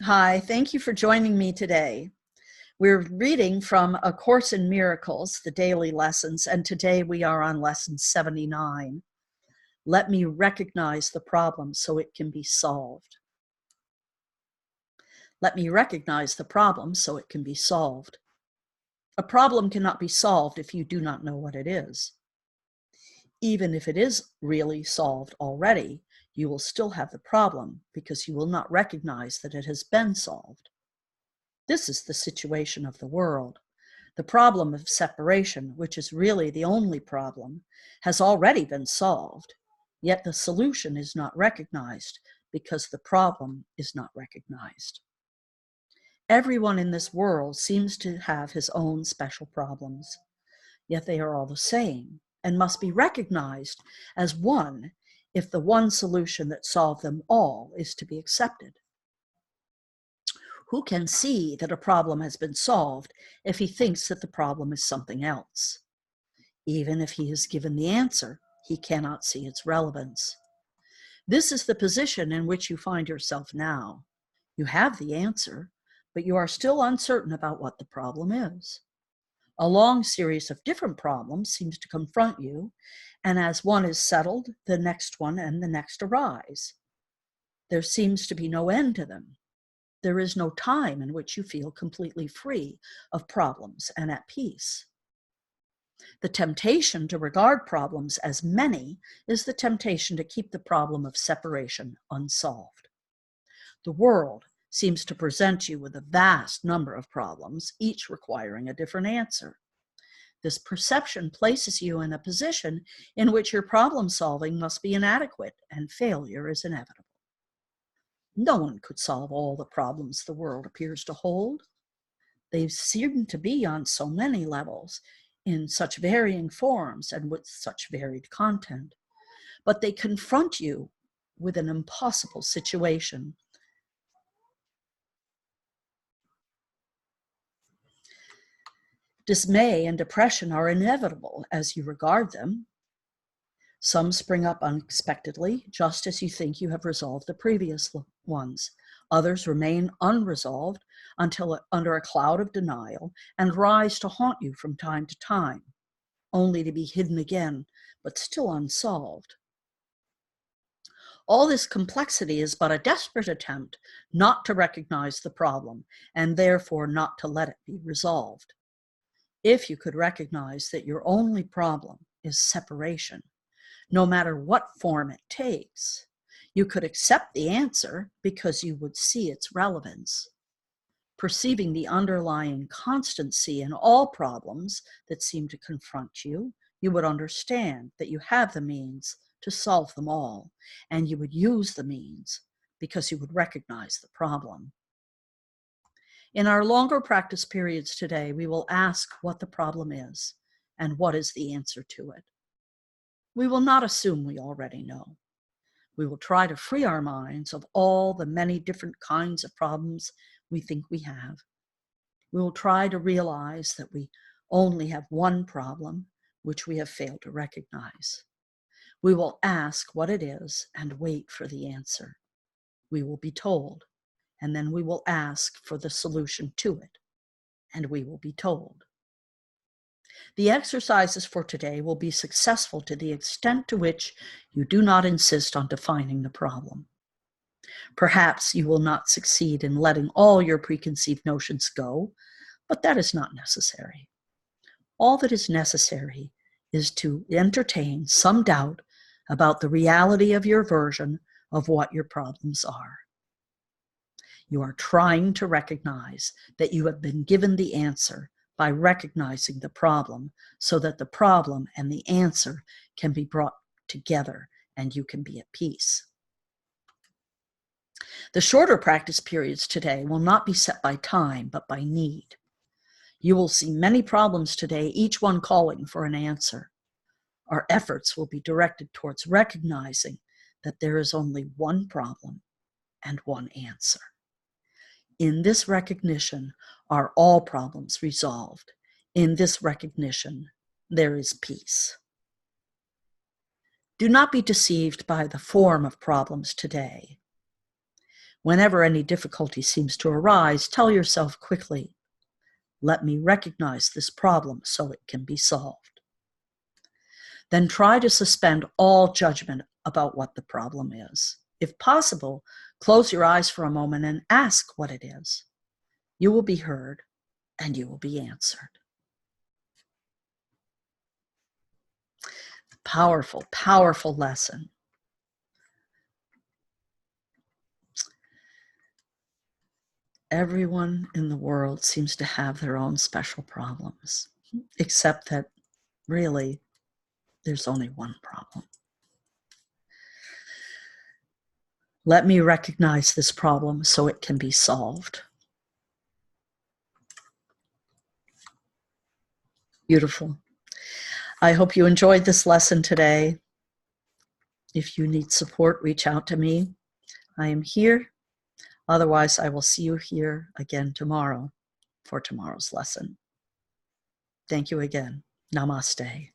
Hi, thank you for joining me today. We're reading from A Course in Miracles, the daily lessons, and today we are on lesson 79. Let me recognize the problem so it can be solved. Let me recognize the problem so it can be solved. A problem cannot be solved if you do not know what it is. Even if it is really solved already, you will still have the problem because you will not recognize that it has been solved. This is the situation of the world. The problem of separation, which is really the only problem, has already been solved, yet the solution is not recognized because the problem is not recognized. Everyone in this world seems to have his own special problems, yet they are all the same and must be recognized as one if the one solution that solved them all is to be accepted. Who can see that a problem has been solved if he thinks that the problem is something else? Even if he is given the answer, he cannot see its relevance. This is the position in which you find yourself now. You have the answer, but you are still uncertain about what the problem is. A long series of different problems seems to confront you, and as one is settled, the next one and the next arise. There seems to be no end to them. There is no time in which you feel completely free of problems and at peace. The temptation to regard problems as many is the temptation to keep the problem of separation unsolved. The world seems to present you with a vast number of problems, each requiring a different answer. This perception places you in a position in which your problem solving must be inadequate and failure is inevitable. No one could solve all the problems the world appears to hold. They seem to be on so many levels, in such varying forms and with such varied content. But they confront you with an impossible situation. Dismay and depression are inevitable as you regard them. Some spring up unexpectedly, just as you think you have resolved the previous ones. Others remain unresolved until under a cloud of denial and rise to haunt you from time to time, only to be hidden again, but still unsolved. All this complexity is but a desperate attempt not to recognize the problem and therefore not to let it be resolved. If you could recognize that your only problem is separation, no matter what form it takes, you could accept the answer because you would see its relevance. Perceiving the underlying constancy in all problems that seem to confront you, you would understand that you have the means to solve them all, and you would use the means because you would recognize the problem. In our longer practice periods today, we will ask what the problem is and what is the answer to it. We will not assume we already know. We will try to free our minds of all the many different kinds of problems we think we have. We will try to realize that we only have one problem, which we have failed to recognize. We will ask what it is and wait for the answer. We will be told, and then we will ask for the solution to it, and we will be told. The exercises for today will be successful to the extent to which you do not insist on defining the problem. Perhaps you will not succeed in letting all your preconceived notions go, but that is not necessary. All that is necessary is to entertain some doubt about the reality of your version of what your problems are. You are trying to recognize that you have been given the answer by recognizing the problem so that the problem and the answer can be brought together and you can be at peace. The shorter practice periods today will not be set by time, but by need. You will see many problems today, each one calling for an answer. Our efforts will be directed towards recognizing that there is only one problem and one answer. In this recognition are all problems resolved. In this recognition, there is peace. Do not be deceived by the form of problems today. Whenever any difficulty seems to arise, tell yourself quickly, let me recognize this problem so it can be solved. Then try to suspend all judgment about what the problem is. If possible, close your eyes for a moment and ask what it is. You will be heard and you will be answered. Powerful, powerful lesson. Everyone in the world seems to have their own special problems, except that really there's only one problem. Let me recognize this problem so it can be solved. Beautiful. I hope you enjoyed this lesson today. If you need support, reach out to me. I am here. Otherwise, I will see you here again tomorrow for tomorrow's lesson. Thank you again. Namaste.